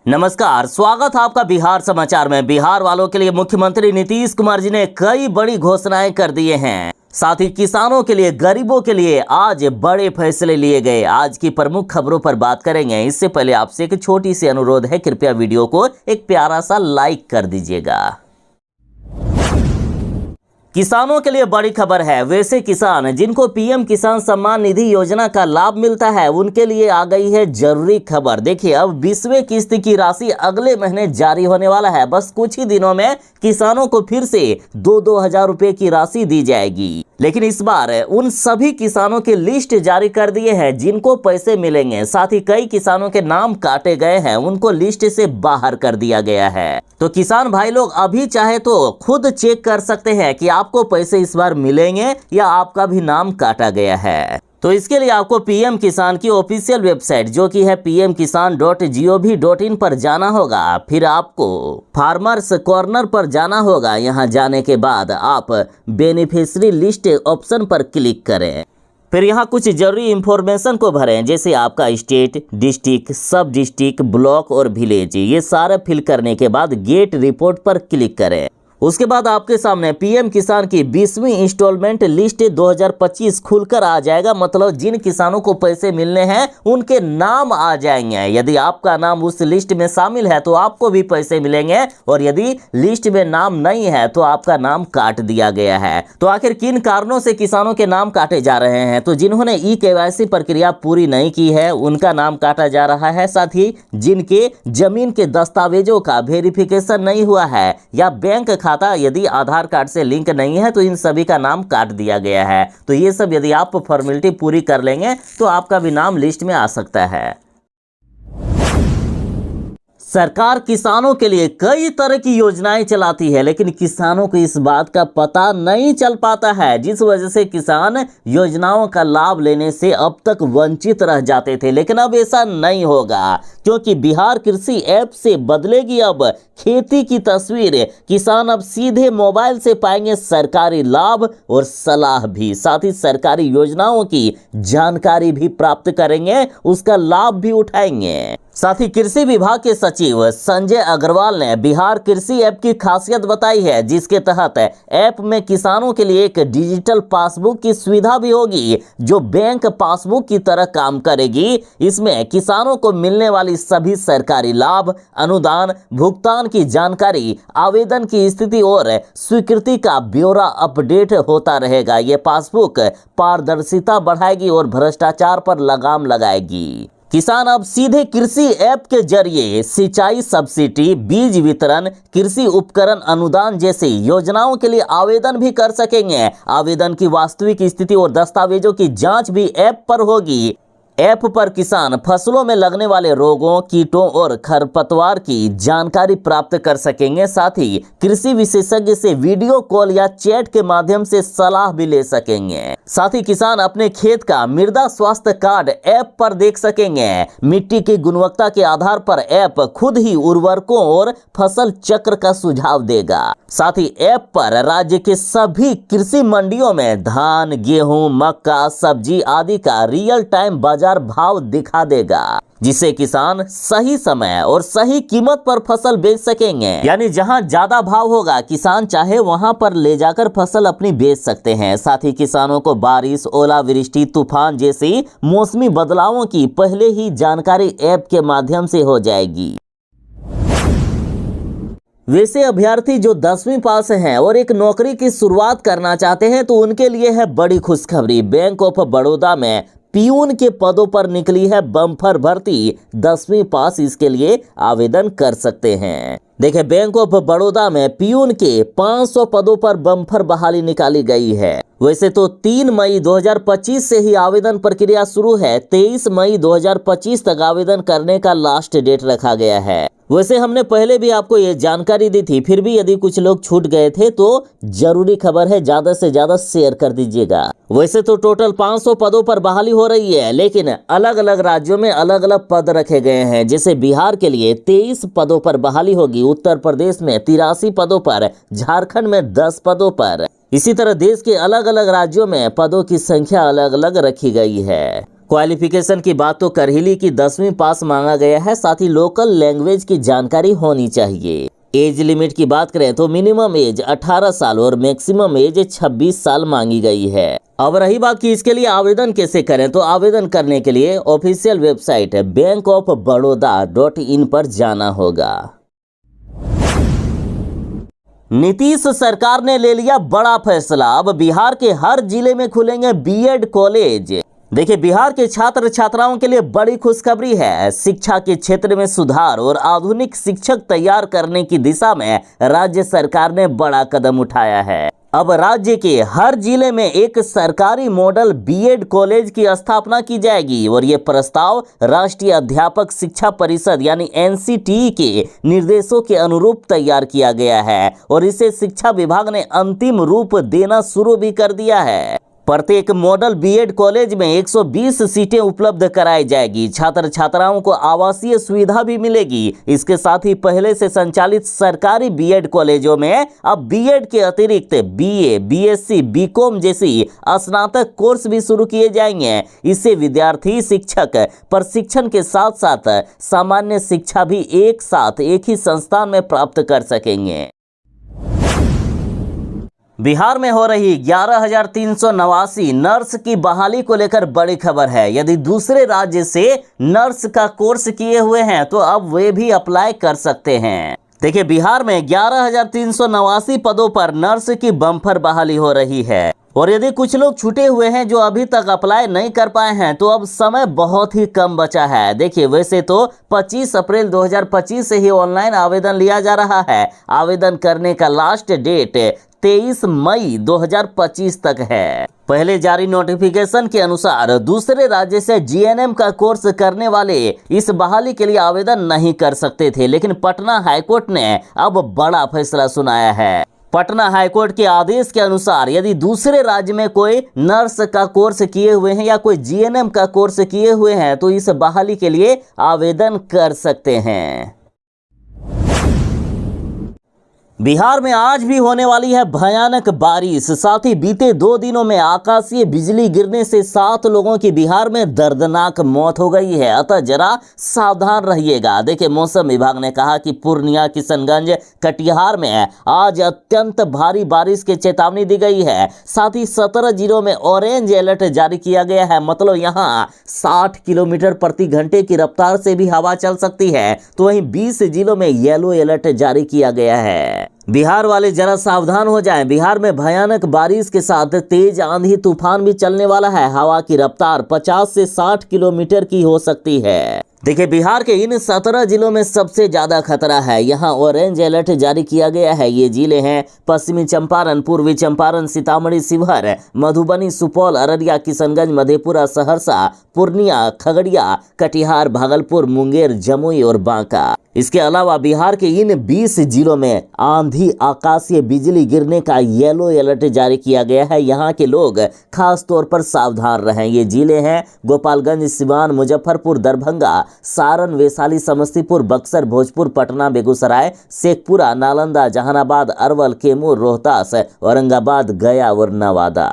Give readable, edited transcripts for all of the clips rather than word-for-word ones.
नमस्कार, स्वागत है आपका बिहार समाचार में। बिहार वालों के लिए मुख्यमंत्री नीतीश कुमार जी ने कई बड़ी घोषणाएं कर दिए हैं। साथ ही किसानों के लिए, गरीबों के लिए आज बड़े फैसले लिए गए। आज की प्रमुख खबरों पर बात करेंगे। इससे पहले आपसे एक छोटी सी अनुरोध है, कृपया वीडियो को एक प्यारा सा लाइक कर दीजिएगा। किसानों के लिए बड़ी खबर है। वैसे किसान जिनको पीएम किसान सम्मान निधि योजना का लाभ मिलता है, उनके लिए आ गई है जरूरी खबर। देखिए, अब 20वें किस्त की राशि अगले महीने जारी होने वाला है। बस कुछ ही दिनों में किसानों को फिर से 2-2 हजार रुपए की राशि दी जाएगी। लेकिन इस बार उन सभी किसानों की लिस्ट जारी कर दिए हैं जिनको पैसे मिलेंगे। साथ ही कई किसानों के नाम काटे गए हैं, उनको लिस्ट से बाहर कर दिया गया है। तो किसान भाई लोग अभी चाहे तो खुद चेक कर सकते हैं कि आपको पैसे इस बार मिलेंगे या आपका भी नाम काटा गया है। तो इसके लिए आपको पीएम किसान की ऑफिशियल वेबसाइट जो कि है pmkisan.gov.in पर जाना होगा। फिर आपको फार्मर्स कॉर्नर पर जाना होगा। यहां जाने के बाद आप बेनिफिशियरी लिस्ट ऑप्शन पर क्लिक करें। फिर यहाँ कुछ जरूरी इंफॉर्मेशन को भरें, जैसे आपका स्टेट, डिस्ट्रिक्ट, सब डिस्ट्रिक्ट, ब्लॉक और विलेज। ये सारा फिल करने के बाद गेट रिपोर्ट पर क्लिक करें। उसके बाद आपके सामने पीएम किसान की 20वीं इंस्टॉलमेंट लिस्ट 2025 खुलकर आ जाएगा। मतलब जिन किसानों को पैसे मिलने हैं उनके नाम आ जाएंगे। यदि आपका नाम उस लिस्ट में शामिल है तो आपको भी पैसे मिलेंगे, और यदि लिस्ट में नाम नहीं है तो आपका नाम काट दिया गया है। तो आखिर किन कारणों से किसानों के नाम काटे जा रहे हैं? तो जिन्होंने ई-केवाईसी प्रक्रिया पूरी नहीं की है उनका नाम काटा जा रहा है। साथ ही जिनके जमीन के दस्तावेजों का वेरिफिकेशन नहीं हुआ है या बैंक खाता यदि आधार कार्ड से लिंक नहीं है तो इन सभी का नाम काट दिया गया है। तो ये सब यदि आप फॉर्मेलिटी पूरी कर लेंगे तो आपका भी नाम लिस्ट में आ सकता है। सरकार किसानों के लिए कई तरह की योजनाएं चलाती है, लेकिन किसानों को इस बात का पता नहीं चल पाता है, जिस वजह से किसान योजनाओं का लाभ लेने से अब तक वंचित रह जाते थे। लेकिन अब ऐसा नहीं होगा, क्योंकि बिहार कृषि ऐप से बदलेगी अब खेती की तस्वीर। किसान अब सीधे मोबाइल से पाएंगे सरकारी लाभ और सलाह भी। साथ ही सरकारी योजनाओं की जानकारी भी प्राप्त करेंगे, उसका लाभ भी उठाएंगे। साथ ही कृषि विभाग के सचिव संजय अग्रवाल ने बिहार कृषि ऐप की खासियत बताई है, जिसके तहत ऐप में किसानों के लिए एक डिजिटल पासबुक की सुविधा भी होगी जो बैंक पासबुक की तरह काम करेगी। इसमें किसानों को मिलने वाली सभी सरकारी लाभ, अनुदान, भुगतान की जानकारी, आवेदन की स्थिति और स्वीकृति का ब्यौरा अपडेट होता रहेगा। ये पासबुक पारदर्शिता बढ़ाएगी और भ्रष्टाचार पर लगाम लगाएगी। किसान अब सीधे कृषि ऐप के जरिए सिंचाई सब्सिडी, बीज वितरण, कृषि उपकरण अनुदान जैसी योजनाओं के लिए आवेदन भी कर सकेंगे। आवेदन की वास्तविक स्थिति और दस्तावेजों की जांच भी ऐप पर होगी। ऐप पर किसान फसलों में लगने वाले रोगों, कीटों और खरपतवार की जानकारी प्राप्त कर सकेंगे। साथ ही कृषि विशेषज्ञ से वीडियो कॉल या चैट के माध्यम से सलाह भी ले सकेंगे। साथ ही किसान अपने खेत का मृदा स्वास्थ्य कार्ड ऐप पर देख सकेंगे। मिट्टी की गुणवत्ता के आधार पर ऐप खुद ही उर्वरकों और फसल चक्र का सुझाव देगा। साथ ही ऐप पर राज्य के सभी कृषि मंडियों में धान, गेहूं, मक्का, सब्जी आदि का रियल टाइम बाजार भाव दिखा देगा, जिससे किसान सही समय और सही कीमत पर फसल बेच सकेंगे। यानी जहां ज्यादा भाव होगा, किसान चाहे वहां पर ले जाकर फसल अपनी बेच सकते हैं। साथ ही किसानों को बारिश, ओलावृष्टि, तूफान जैसी मौसमी बदलावों की पहले ही जानकारी ऐप के माध्यम से हो जाएगी। वैसे अभ्यर्थी जो 10वीं पास हैं और एक नौकरी की शुरुआत करना चाहते हैं तो उनके लिए है बड़ी खुशखबरी। बैंक ऑफ बड़ौदा में पियून के पदों पर निकली है बम्पर भर्ती। 10वीं पास इसके लिए आवेदन कर सकते हैं। देखिए, बैंक ऑफ बड़ौदा में पियून के 500 पदों पर बम्पर बहाली निकाली गई है। वैसे तो 3 मई 2025 से ही आवेदन प्रक्रिया शुरू है। 23 मई 2025 तक आवेदन करने का लास्ट डेट रखा गया है। वैसे हमने पहले भी आपको ये जानकारी दी थी, फिर भी यदि कुछ लोग छूट गए थे तो जरूरी खबर है, ज्यादा से ज्यादा शेयर कर दीजिएगा। वैसे तो टोटल 500 पदों पर बहाली हो रही है, लेकिन अलग अलग राज्यों में अलग अलग पद रखे गए हैं। जैसे बिहार के लिए 23 पदों पर बहाली होगी, उत्तर प्रदेश में 83 पदों पर, झारखंड में 10 पदों पर। इसी तरह देश के अलग अलग राज्यों में पदों की संख्या अलग अलग रखी गई है। क्वालिफिकेशन की बात तो कर ही ली कि 10वीं पास मांगा गया है, साथ ही लोकल लैंग्वेज की जानकारी होनी चाहिए। एज लिमिट की बात करें तो मिनिमम एज 18 साल और मैक्सिमम एज 26 साल मांगी गई है। अब रही बात कि इसके लिए आवेदन कैसे करें, तो आवेदन करने के लिए ऑफिशियल वेबसाइट bankofbaroda.in पर जाना होगा। नीतीश सरकार ने ले लिया बड़ा फैसला, अब बिहार के हर जिले में खुलेंगे बीएड कॉलेज। देखिए, बिहार के छात्र छात्राओं के लिए बड़ी खुशखबरी है। शिक्षा के क्षेत्र में सुधार और आधुनिक शिक्षक तैयार करने की दिशा में राज्य सरकार ने बड़ा कदम उठाया है। अब राज्य के हर जिले में एक सरकारी मॉडल बीएड कॉलेज की स्थापना की जाएगी और ये प्रस्ताव राष्ट्रीय अध्यापक शिक्षा परिषद यानी एनसीटीई के निर्देशों के अनुरूप तैयार किया गया है और इसे शिक्षा विभाग ने अंतिम रूप देना शुरू भी कर दिया है। प्रत्येक मॉडल बीएड कॉलेज में 120 सीटें उपलब्ध कराई जाएगी। छात्र छात्राओं को आवासीय सुविधा भी मिलेगी। इसके साथ ही पहले से संचालित सरकारी बीएड कॉलेजों में अब बीएड के अतिरिक्त बीए, बीएससी, बीकॉम जैसी स्नातक कोर्स भी शुरू किए जाएंगे। इससे विद्यार्थी शिक्षक प्रशिक्षण के साथ साथ सामान्य शिक्षा भी एक साथ एक ही संस्थान में प्राप्त कर सकेंगे। बिहार में हो रही 11,389 नर्स की बहाली को लेकर बड़ी खबर है। यदि दूसरे राज्य से नर्स का कोर्स किए हुए हैं तो अब वे भी अप्लाई कर सकते हैं। देखिए, बिहार में 11,389 पदों पर नर्स की बम्पर बहाली हो रही है और यदि कुछ लोग छूटे हुए हैं जो अभी तक अप्लाई नहीं कर पाए हैं तो अब समय बहुत ही कम बचा है। देखिए, वैसे तो 25 अप्रैल 2025 से ही ऑनलाइन आवेदन लिया जा रहा है। आवेदन करने का लास्ट डेट 23 मई 2025 तक है। पहले जारी नोटिफिकेशन के अनुसार दूसरे राज्य से जीएनएम का कोर्स करने वाले इस बहाली के लिए आवेदन नहीं कर सकते थे, लेकिन पटना हाईकोर्ट ने अब बड़ा फैसला सुनाया है। पटना हाईकोर्ट के आदेश के अनुसार यदि दूसरे राज्य में कोई नर्स का कोर्स किए हुए हैं या कोई जीएनएम का कोर्स किए हुए हैं तो इस बहाली के लिए आवेदन कर सकते हैं। बिहार में आज भी होने वाली है भयानक बारिश। साथ ही बीते 2 दिनों में आकाशीय बिजली गिरने से 7 लोगों की बिहार में दर्दनाक मौत हो गई है। अतः जरा सावधान रहिएगा। देखिए, मौसम विभाग ने कहा कि पूर्णिया, किशनगंज, कटिहार में आज अत्यंत भारी बारिश की चेतावनी दी गई है। साथ ही 17 जिलों में ऑरेंज अलर्ट जारी किया गया है। मतलब यहाँ 60 किलोमीटर प्रति घंटे की रफ्तार से भी हवा चल सकती है। तो वहीं 20 जिलों में येलो अलर्ट जारी किया गया है। बिहार वाले जरा सावधान हो जाएं। बिहार में भयानक बारिश के साथ तेज आंधी तूफान भी चलने वाला है। हवा की रफ्तार 50 से 60 किलोमीटर की हो सकती है। देखिए, बिहार के इन 17 जिलों में सबसे ज्यादा खतरा है। यहाँ ऑरेंज अलर्ट जारी किया गया है। ये जिले हैं पश्चिमी चंपारण, पूर्वी चंपारण, सीतामढ़ी, शिवहर, मधुबनी, सुपौल, अररिया, किशनगंज, मधेपुरा, सहरसा, पूर्णिया, खगड़िया, कटिहार, भागलपुर, मुंगेर, जमुई और बांका। इसके अलावा बिहार के इन 20 जिलों में आंधी, आकाशीय बिजली गिरने का येलो अलर्ट जारी किया गया है। यहाँ के लोग खास तौर पर सावधान रहें। ये जिले हैं गोपालगंज, सिवान, मुजफ्फरपुर, दरभंगा, सारण, वैशाली, समस्तीपुर, बक्सर, भोजपुर, पटना, बेगूसराय, शेखपुरा, नालंदा, जहानाबाद, अरवल, कैमूर, रोहतास, औरंगाबाद, गया और नवादा।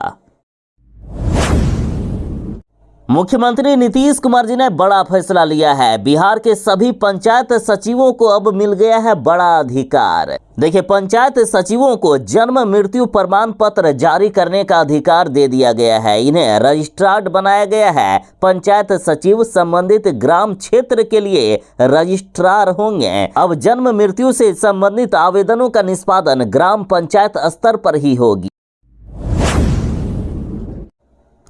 मुख्यमंत्री नीतीश कुमार जी ने बड़ा फैसला लिया है। बिहार के सभी पंचायत सचिवों को अब मिल गया है बड़ा अधिकार। देखिए, पंचायत सचिवों को जन्म मृत्यु प्रमाण पत्र जारी करने का अधिकार दे दिया गया है। इन्हें रजिस्ट्रार्ड बनाया गया है। पंचायत सचिव संबंधित ग्राम क्षेत्र के लिए रजिस्ट्रार होंगे। अब जन्म मृत्यु से संबंधित आवेदनों का निष्पादन ग्राम पंचायत स्तर पर ही होगी।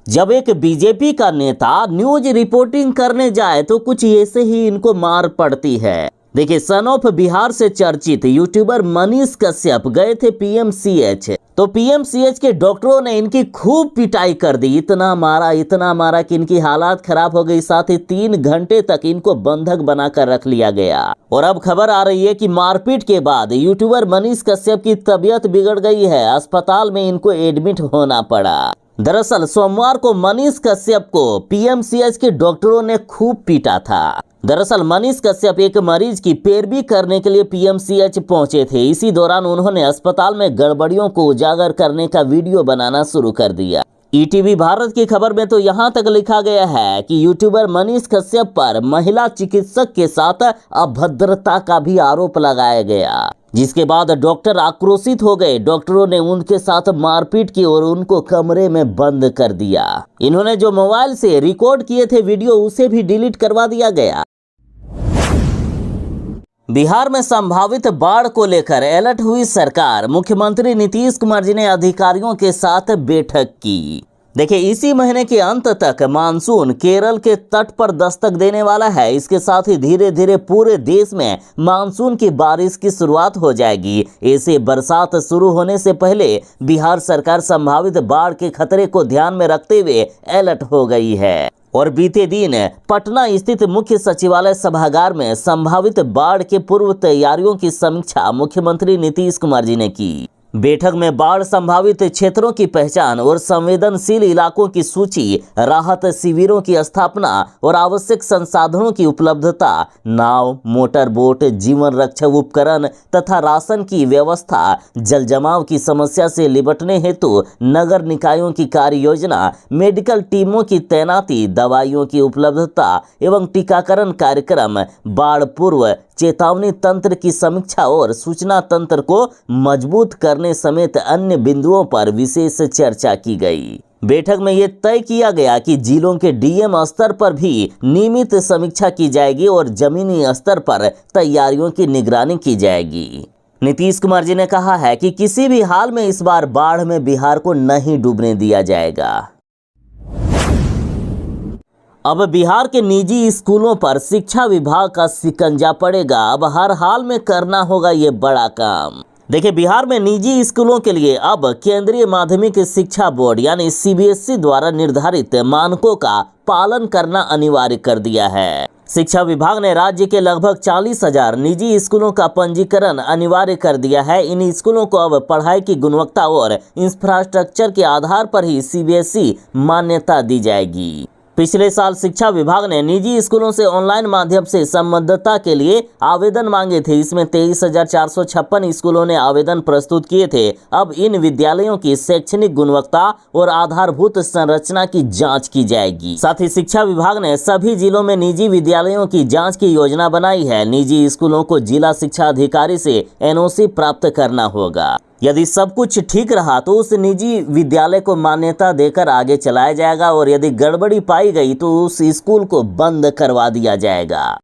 जब एक बीजेपी का नेता न्यूज रिपोर्टिंग करने जाए तो कुछ ऐसे ही इनको मार पड़ती है। देखिए, सन ऑफ बिहार से चर्चित यूट्यूबर मनीष कश्यप गए थे पीएमसीएच। तो पीएमसीएच के डॉक्टरों ने इनकी खूब पिटाई कर दी। इतना मारा कि इनकी हालत खराब हो गई। साथ ही 3 घंटे तक इनको बंधक बनाकर रख लिया गया। और अब खबर आ रही है कि मारपीट के बाद यूट्यूबर मनीष कश्यप की तबीयत बिगड़ गई है। अस्पताल में इनको एडमिट होना पड़ा। दरअसल सोमवार को मनीष कश्यप को पीएमसीएच के डॉक्टरों ने खूब पीटा था। दरअसल मनीष कश्यप एक मरीज की पैरवी करने के लिए पीएमसीएच पहुंचे थे। इसी दौरान उन्होंने अस्पताल में गड़बड़ियों को उजागर करने का वीडियो बनाना शुरू कर दिया। ईटीवी भारत की खबर में तो यहां तक लिखा गया है कि यूट्यूबर मनीष कश्यप पर महिला चिकित्सक के साथ अभद्रता का भी आरोप लगाया गया, जिसके बाद डॉक्टर आक्रोशित हो गए। डॉक्टरों ने उनके साथ मारपीट की और उनको कमरे में बंद कर दिया। इन्होंने जो मोबाइल से रिकॉर्ड किए थे वीडियो, उसे भी डिलीट करवा दिया गया। बिहार में संभावित बाढ़ को लेकर अलर्ट हुई सरकार। मुख्यमंत्री नीतीश कुमार जी ने अधिकारियों के साथ बैठक की। देखिए, इसी महीने के अंत तक मानसून केरल के तट पर दस्तक देने वाला है। इसके साथ ही धीरे धीरे पूरे देश में मानसून की बारिश की शुरुआत हो जाएगी। ऐसे बरसात शुरू होने से पहले बिहार सरकार संभावित बाढ़ के खतरे को ध्यान में रखते हुए अलर्ट हो गई है और बीते दिन पटना स्थित मुख्य सचिवालय सभागार में संभावित बाढ़ के पूर्व तैयारियों की समीक्षा मुख्यमंत्री नीतीश कुमार जी ने की। बैठक में बाढ़ संभावित क्षेत्रों की पहचान और संवेदनशील इलाकों की सूची, राहत शिविरों की स्थापना और आवश्यक संसाधनों की उपलब्धता, नाव, मोटर बोट, जीवन रक्षक उपकरण तथा राशन की व्यवस्था, जल जमाव की समस्या से निपटने हेतु नगर निकायों की कार्य योजना, मेडिकल टीमों की तैनाती, दवाइयों की उपलब्धता एवं टीकाकरण कार्यक्रम, बाढ़ पूर्व चेतावनी तंत्र की समीक्षा और सूचना तंत्र को मजबूत करने समेत अन्य बिंदुओं पर विशेष चर्चा की गई। बैठक में यह तय किया गया कि जिलों के डीएम स्तर पर भी नियमित समीक्षा की जाएगी और जमीनी स्तर पर तैयारियों की निगरानी की जाएगी। नीतीश कुमार जी ने कहा है कि किसी भी हाल में इस बार बाढ़ में बिहार को नहीं डूबने दिया जाएगा। अब बिहार के निजी स्कूलों पर शिक्षा विभाग का शिकंजा पड़ेगा। अब हर हाल में करना होगा ये बड़ा काम। देखिए, बिहार में निजी स्कूलों के लिए अब केंद्रीय माध्यमिक शिक्षा बोर्ड यानी सीबीएसई द्वारा निर्धारित मानकों का पालन करना अनिवार्य कर दिया है। शिक्षा विभाग ने राज्य के लगभग 40,000 निजी स्कूलों का पंजीकरण अनिवार्य कर दिया है। इन स्कूलों को अब पढ़ाई की गुणवत्ता और इंफ्रास्ट्रक्चर के आधार पर ही सीबीएसई मान्यता दी जाएगी। पिछले साल शिक्षा विभाग ने निजी स्कूलों से ऑनलाइन माध्यम से संबद्धता के लिए आवेदन मांगे थे। इसमें 23,456 स्कूलों ने आवेदन प्रस्तुत किए थे। अब इन विद्यालयों की शैक्षणिक गुणवत्ता और आधारभूत संरचना की जांच की जाएगी। साथ ही शिक्षा विभाग ने सभी जिलों में निजी विद्यालयों की जांच की योजना बनाई है। निजी स्कूलों को जिला शिक्षा अधिकारी से एनओसी प्राप्त करना होगा। यदि सब कुछ ठीक रहा तो उस निजी विद्यालय को मान्यता देकर आगे चलाया जाएगा और यदि गड़बड़ी पाई गई तो उस स्कूल को बंद करवा दिया जाएगा।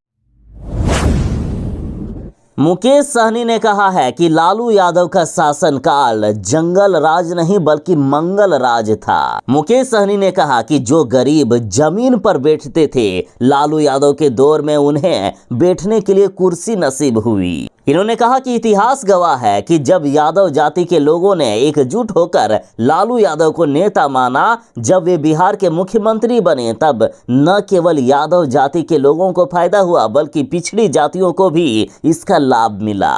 मुकेश सहनी ने कहा है कि लालू यादव का शासनकाल जंगल राज नहीं बल्कि मंगल राज था। मुकेश सहनी ने कहा कि जो गरीब जमीन पर बैठते थे, लालू यादव के दौर में उन्हें बैठने के लिए कुर्सी नसीब हुई। इन्होंने कहा कि इतिहास गवाह है कि जब यादव जाति के लोगों ने एकजुट होकर लालू यादव को नेता माना, जब वे बिहार के मुख्यमंत्री बने, तब न केवल यादव जाति के लोगों को फायदा हुआ बल्कि पिछड़ी जातियों को भी इसका लाभ मिला।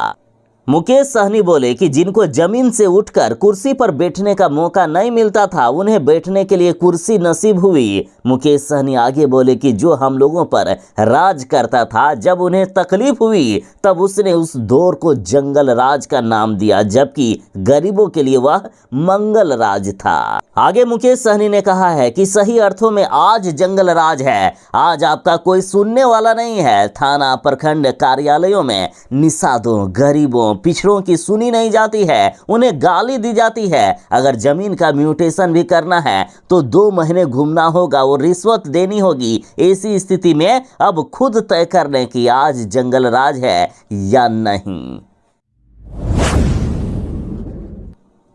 मुकेश सहनी बोले कि जिनको जमीन से उठकर कुर्सी पर बैठने का मौका नहीं मिलता था, उन्हें बैठने के लिए कुर्सी नसीब हुई। मुकेश सहनी आगे बोले कि जो हम लोगों पर राज करता था, जब उन्हें तकलीफ हुई तब उसने उस दौर को जंगल राज का नाम दिया, जबकि गरीबों के लिए वह मंगल राज था। आगे मुकेश सहनी ने कहा है कि सही अर्थों में आज जंगल राज है। आज आपका कोई सुनने वाला नहीं है। थाना प्रखंड कार्यालयों में निषादों, गरीबों, पिछड़ों की सुनी नहीं जाती है, उन्हें गाली दी जाती है। अगर जमीन का म्यूटेशन भी करना है तो 2 महीने घूमना होगा और रिश्वत देनी होगी। ऐसी स्थिति में अब खुद तय कर लें कि आज जंगल राज है या नहीं।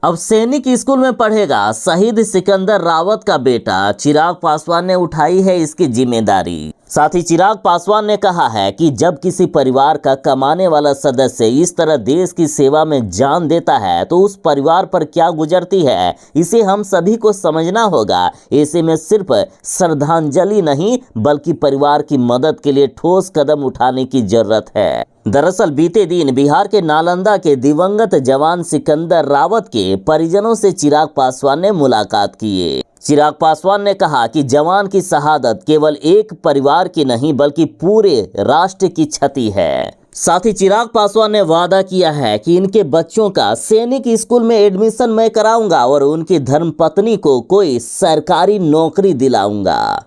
अब सैनिक स्कूल में पढ़ेगा शहीद सिकंदर रावत का बेटा। चिराग पासवान ने उठाई है इसकी जिम्मेदारी। साथ ही चिराग पासवान ने कहा है कि जब किसी परिवार का कमाने वाला सदस्य इस तरह देश की सेवा में जान देता है तो उस परिवार पर क्या गुजरती है, इसे हम सभी को समझना होगा। ऐसे में सिर्फ श्रद्धांजलि नहीं बल्कि परिवार की मदद के लिए ठोस कदम उठाने की जरूरत है। दरअसल बीते दिन बिहार के नालंदा के दिवंगत जवान सिकंदर रावत के परिजनों से चिराग पासवान ने मुलाकात की। चिराग पासवान ने कहा कि जवान की शहादत केवल एक परिवार की नहीं बल्कि पूरे राष्ट्र की क्षति है। साथ ही चिराग पासवान ने वादा किया है कि इनके बच्चों का सैनिक स्कूल में एडमिशन मैं कराऊंगा और उनकी धर्मपत्नी को कोई सरकारी नौकरी दिलाऊंगा।